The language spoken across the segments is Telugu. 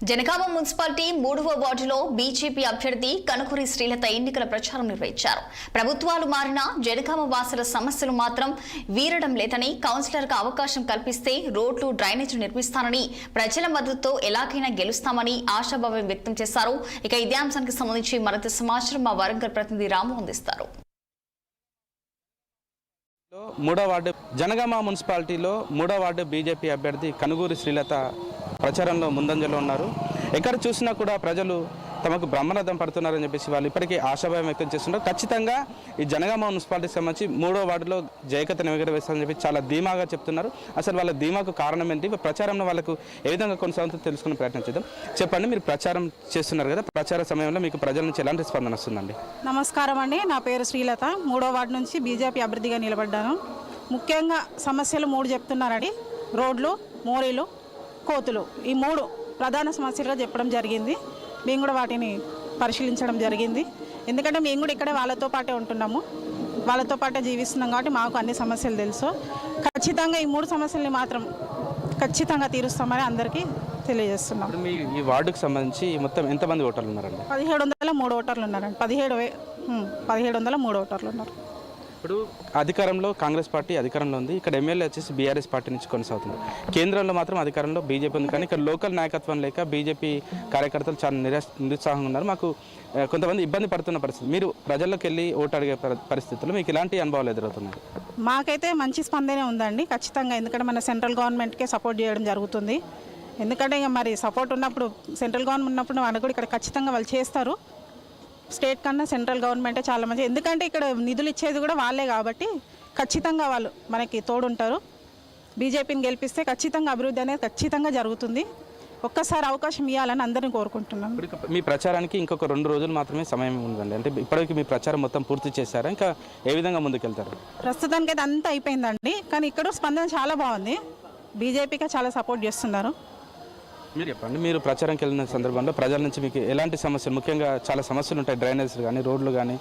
జనగామ మున్సిపాలిటీ 3వ వార్డులో బీజేపీ అభ్యర్థి కనుకూరి శ్రీలత ఎన్నికల ప్రచారం నిర్వహించారు. ప్రభుత్వాలు మారినా జనగామ వాసుల సమస్యలు మాత్రం వీరడం లేదని, కౌన్సిలర్గా అవకాశం కల్పిస్తే రోడ్లు, డ్రైనేజీలు నిర్మిస్తానని, ప్రజల మద్దతుతో ఎలాగైనా గెలుస్తామని ఆశాభావం వ్యక్తం చేశారు. ఇక ఇదే అంశానికి సంబంధించి మరింత సమాచారం మా వరంగల్ ప్రతినిధి రాము అందిస్తారు. 3వ వార్డు జనగామ మున్సిపాలిటీలో 3వ వార్డు బీజేపీ అభ్యర్థి కనుకూరి శ్రీలత ప్రచారంలో ముందంజలో ఉన్నారు. ఎక్కడ చూసినా కూడా ప్రజలు తమకు బ్రహ్మరథం పడుతున్నారని చెప్పేసి వాళ్ళు ఇప్పటికీ ఆశాభావం వ్యక్తం చేస్తున్నారు. ఖచ్చితంగా ఈ జనగామ మున్సిపాలిటీకి సంబంధించి 3వ వార్డులో జయకతను ఎగరవేస్తారని చెప్పి చాలా ధీమాగా చెప్తున్నారు. అసలు వాళ్ళ ధీమాకు కారణం ఏంటి, ప్రచారంలో వాళ్ళకు ఏ విధంగా కొనసాగుతుందో తెలుసుకునే ప్రయత్నం చేద్దాం. చెప్పండి, మీరు ప్రచారం చేస్తున్నారు కదా, ప్రచార సమయంలో మీకు ప్రజల నుంచి ఎలాంటి స్పందన వస్తుందండి? నమస్కారం అండి, నా పేరు శ్రీలత. 3వ వార్డు నుంచి బీజేపీ అభ్యర్థిగా నిలబడ్డాను. ముఖ్యంగా సమస్యలు 3 చెప్తున్నారండి. రోడ్లు, మోరీలు, కోతులు, ఈ 3 ప్రధాన సమస్యలుగా చెప్పడం జరిగింది. మేము కూడా వాటిని పరిశీలించడం జరిగింది. ఎందుకంటే మేము కూడా ఇక్కడే వాళ్ళతో పాటే ఉంటున్నాము, వాళ్ళతో పాటే జీవిస్తున్నాం కాబట్టి మాకు అన్ని సమస్యలు తెలుసు. ఖచ్చితంగా ఈ 3 సమస్యల్ని మాత్రం ఖచ్చితంగా తీరుస్తామని అందరికీ తెలియజేస్తున్నాం. మీ ఈ వార్డుకు సంబంధించి మొత్తం ఎంతమంది ఓటర్లు ఉన్నారండి? 1703 ఓటర్లు ఉన్నారండి. 1703 ఓటర్లు ఉన్నారు. ఇప్పుడు అధికారంలో కాంగ్రెస్ పార్టీ అధికారంలో ఉంది, ఇక్కడ ఎమ్మెల్యే వచ్చేసి బీఆర్ఎస్ పార్టీ నుంచి కొనసాగుతుంది. కేంద్రంలో మాత్రం అధికారంలో బీజేపీ ఉంది, కానీ ఇక్కడ లోకల్ నాయకత్వం లేక బీజేపీ కార్యకర్తలు చాలా నిరుత్సాహంగా ఉన్నారు. మాకు కొంతమంది ఇబ్బంది పడుతున్న పరిస్థితి. మీరు ప్రజల్లోకి వెళ్ళి ఓటు అడిగే పరిస్థితుల్లో మీకు ఇలాంటి అనుభవాలు ఎదురవుతున్నాయి? మాకైతే మంచి స్పందనే ఉందండి ఖచ్చితంగా. ఎందుకంటే మన సెంట్రల్ గవర్నమెంట్కే సపోర్ట్ చేయడం జరుగుతుంది. ఎందుకంటే ఇక మరి సపోర్ట్ ఉన్నప్పుడు, సెంట్రల్ గవర్నమెంట్ ఉన్నప్పుడు మనకు కూడా ఇక్కడ ఖచ్చితంగా వాళ్ళు చేస్తారు. స్టేట్ కన్నా సెంట్రల్ గవర్నమెంటే చాలా మంచి, ఎందుకంటే ఇక్కడ నిధులు ఇచ్చేది కూడా వాళ్ళే కాబట్టి ఖచ్చితంగా వాళ్ళు మనకి తోడుంటారు. బీజేపీని గెలిపిస్తే ఖచ్చితంగా అభివృద్ధి అనేది ఖచ్చితంగా జరుగుతుంది. ఒక్కసారి అవకాశం ఇవ్వాలని అందరినీ కోరుకుంటున్నాం. మీ ప్రచారానికి ఇంకొక 2 రోజులు మాత్రమే సమయం ఉందండి. అంటే ఇప్పటికి మీ ప్రచారం మొత్తం పూర్తి చేశారా? ఇంకా ఏ విధంగా ముందుకెళ్తారు? ప్రస్తుతానికైతే అంతా అయిపోయిందండి, కానీ ఇక్కడ స్పందన చాలా బాగుంది. బీజేపీకి చాలా సపోర్ట్ చేస్తున్నారు. మీరు చెప్పండి, మీరు ప్రచారంకి వెళ్ళిన సందర్భంలో ప్రజల నుంచి మీకు ఎలాంటి సమస్యలు, ముఖ్యంగా చాలా సమస్యలు ఉంటాయి, డ్రైనేజీలు కానీ, రోడ్లు కానీ,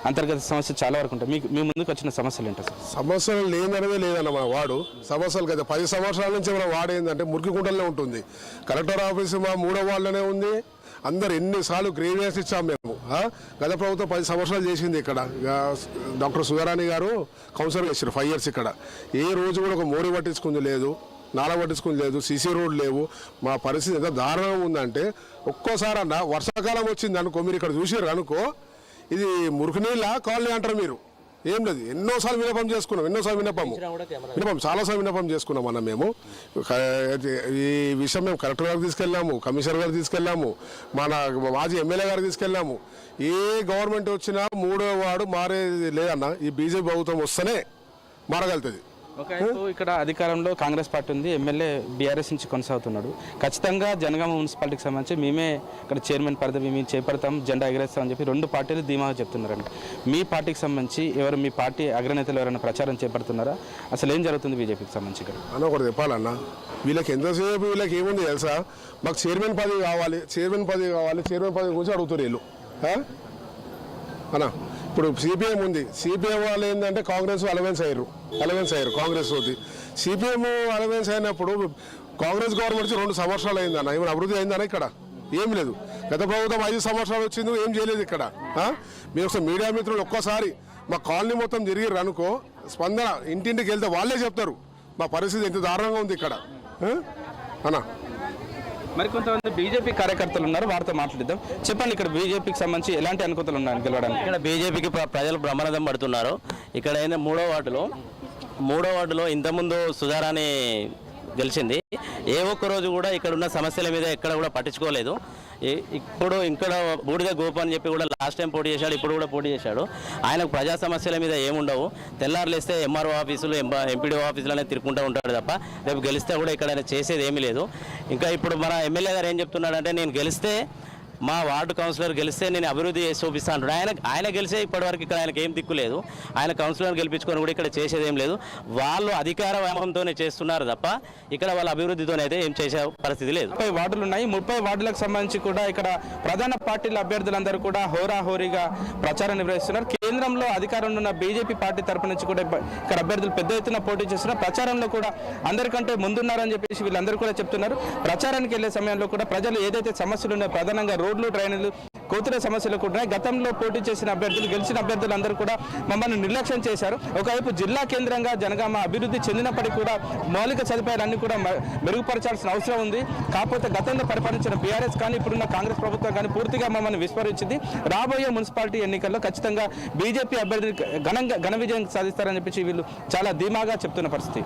అంతర్గత సమస్యలు చాలా వరకు ఉంటాయి. మీ ముందుకు వచ్చిన సమస్యలు ఏంటి? సమస్యలు లేదనేదే లేదన్న మన వాడు. సమస్యలు కదా 10 సంవత్సరాల నుంచి మన వాడు ఏంటంటే మురికికుంటలోనే ఉంటుంది. కలెక్టర్ ఆఫీసు మా 3వ వార్డులోనే ఉంది. అందరు ఎన్నిసార్లు గ్రీవియన్స్ ఇచ్చాము మేము. గత ప్రభుత్వం 10 సంవత్సరాలు చేసింది ఇక్కడ. డాక్టర్ సుధారాణి గారు కౌన్సిలర్ చేశారు 5 years ఇక్కడ. ఏ రోజు కూడా ఒక మోరీ పట్టించుకుంది లేదు, నాలా పట్టించుకుని లేదు, సీసీ రోడ్ లేవు. మా పరిస్థితి ఎంత దారుణంగా ఉందంటే, ఒక్కోసారి అన్న వర్షాకాలం వచ్చింది అనుకో, మీరు ఇక్కడ చూసారు అనుకో, ఇది మురుగునీళ్ళ కాలనీ అంటారు మీరు. ఏం లేదు, ఎన్నోసార్లు విన్నపం చేసుకున్నాం, చాలాసార్లు విన్నపం చేసుకున్నాం అన్న మేము. ఈ విషయం మేము కలెక్టర్ గారికి తీసుకెళ్ళాము, కమిషనర్ గారికి తీసుకెళ్ళాము, మన మాజీ ఎమ్మెల్యే గారికి తీసుకెళ్ళాము. ఏ గవర్నమెంట్ వచ్చినా 3వ వార్డు మారేది లేదన్న. ఈ బీజేపీ ప్రభుత్వం వస్తేనే మారగలుగుతుంది. ఇక్కడ అధికారంలో కాంగ్రెస్ పార్టీ ఉంది, ఎమ్మెల్యే బీఆర్ఎస్ నుంచి కొనసాగుతున్నాడు. ఖచ్చితంగా జనగామ మున్సిపాలిటీకి సంబంధించి మేమే ఇక్కడ చైర్మన్ పదవి మేము చేపడతాం, జెండా ఎగరేస్తామని చెప్పి 2 పార్టీలు ధీమాగా చెప్తున్నారండి. మీ పార్టీకి సంబంధించి ఎవరు, మీ పార్టీ అగ్రనేతలు ఎవరైనా ప్రచారం చేపడుతున్నారా? అసలు ఏం జరుగుతుంది బీజేపీకి సంబంధించి ఇక్కడ? అన్న ఒకటి చెప్పాలన్న, వీళ్ళకి ఎంతసేపు వీళ్ళకి ఏముంది తెలుసా? మాకు చైర్మన్ పదవి కావాలి, చైర్మన్ పదవి గురించి అడుగుతారు వీళ్ళు అన్న. ఇప్పుడు సిపిఎం ఉంది, సిపిఎం వాళ్ళు ఏంటంటే కాంగ్రెస్ అలవెన్స్ అయ్యారు కాంగ్రెస్ తోటి. సిపిఎం అలవెన్స్ అయినప్పుడు కాంగ్రెస్ గవర్నమెంట్ 2 సంవత్సరాలు అయిందన్న. ఏమైనా అభివృద్ధి అయిందన్న? ఇక్కడ ఏం లేదు. గత ప్రభుత్వం 5 సంవత్సరాలు వచ్చింది, ఏం చేయలేదు ఇక్కడ. మీరు ఒకసారి మీడియా మిత్రులు ఒక్కసారి మా కాలనీ మొత్తం తిరిగిర్రు అనుకో, స్పందన ఇంటింటికి వెళ్తే వాళ్ళే చెప్తారు మా పరిస్థితి ఎంత దారుణంగా ఉంది ఇక్కడ అన్న. మరి కొంతమంది బీజేపీ కార్యకర్తలు ఉన్నారు, వారితో మాట్లాడిద్దాం. చెప్పండి, ఇక్కడ బీజేపీకి సంబంధించి ఎలాంటి అనుకూలతలు ఉన్నాయి గెలవడానికి? ఇక్కడ బీజేపీకి ప్రజలు బ్రహ్మరథం పడుతున్నారు. ఇక్కడ ఏంటంటే 3వ వార్డులో ఇంతకుముందు సుధారాణి గెలిచింది. ఏ ఒక్క రోజు కూడా ఇక్కడ ఉన్న సమస్యల మీద ఎక్కడ కూడా పట్టించుకోలేదు. ఇప్పుడు ఇక్కడ బూడిద గోప అని చెప్పి కూడా లాస్ట్ టైం పోటీ చేశాడు, ఇప్పుడు కూడా పోటీ చేశాడు. ఆయనకు ప్రజా సమస్యల మీద ఏముండవు. తెల్లారులేస్తే ఎంఆర్ఓ ఆఫీసులు, ఎంపీడీఓ ఆఫీసులనే తిరుక్కుంటూ ఉంటాడు తప్ప రేపు గెలిస్తే కూడా ఇక్కడ చేసేది ఏమీ లేదు. ఇంకా ఇప్పుడు మన ఎమ్మెల్యే గారు ఏం చెప్తున్నాడంటే, నేను గెలిస్తే, మా వార్డు కౌన్సిలర్ గెలిస్తే నేను అభివృద్ధి చేసి చూపిస్తా అంటున్నాడు. ఆయన గెలిస్తే ఇప్పటివరకు ఇక్కడ ఆయనకి ఏం దిక్కు లేదు. ఆయన కౌన్సిలర్ గెలిపించుకొని కూడా ఇక్కడ చేసేది ఏం లేదు. వాళ్ళు అధికార వ్యామోహంతోనే చేస్తున్నారు తప్ప ఇక్కడ వాళ్ళ అభివృద్ధితోనైతే ఏం చేసే పరిస్థితి లేదు. 30 వార్డులు ఉన్నాయి. 30 వార్డులకు సంబంధించి కూడా ఇక్కడ ప్రధాన పార్టీల అభ్యర్థులందరూ కూడా హోరాహోరీగా ప్రచారం నిర్వహిస్తున్నారు. కేంద్రంలో అధికారంలో ఉన్న బీజేపీ పార్టీ తరపు నుంచి కూడా ఇక్కడ అభ్యర్థులు పెద్ద ఎత్తున పోటీ చేస్తున్నారు. ప్రచారంలో కూడా అందరికంటే ముందున్నారని చెప్పేసి వీళ్ళందరూ కూడా చెప్తున్నారు. ప్రచారానికి వెళ్లే సమయంలో కూడా ప్రజలు ఏదైతే సమస్యలు ఉన్నాయో ప్రధానంగా రోడ్లు, డ్రైనేజీలు, కోతుల సమస్యలు కూడా గతంలో పోటీ చేసిన అభ్యర్థులు, గెలిచిన అభ్యర్థులు అందరూ కూడా మమ్మల్ని నిర్లక్ష్యం చేశారు. ఒకవైపు జిల్లా కేంద్రంగా జనగామ అభివృద్ధి చెందినప్పటికీ కూడా మౌలిక సదుపాయాలన్నీ కూడా మెరుగుపరచాల్సిన అవసరం ఉంది. కాకపోతే గతంలో పరిపాలించిన బీఆర్ఎస్ కానీ ఇప్పుడున్న కాంగ్రెస్ ప్రభుత్వం కానీ పూర్తిగా మమ్మల్ని విస్మరించింది. రాబోయే మున్సిపాలిటీ ఎన్నికల్లో ఖచ్చితంగా బీజేపీ అభ్యర్థిని ఘన విజయం సాధిస్తారని చెప్పి వీళ్ళు చాలా ధీమాగా చెప్తున్న పరిస్థితి.